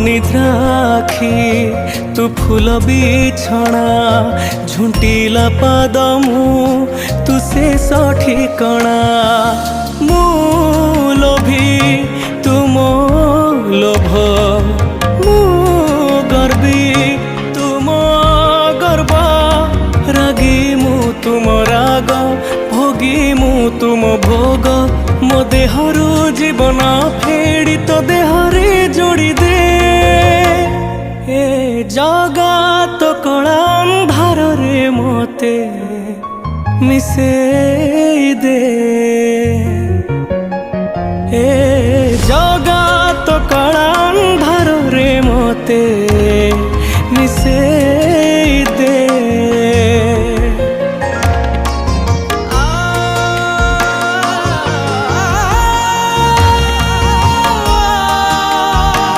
निद्राखी तू फूल बिछଣା झुंटिला पाद मु तू शेष ठिकଣା मु लोभी तुम लोभ मु गर्वी तुम गर्व रागी मु तुम राग भोगी मु तुम भोग मो देहरु जीवन फेड़ी तो देहरे जोड़ी दे ए जगत कला अंधार रे मते मिसे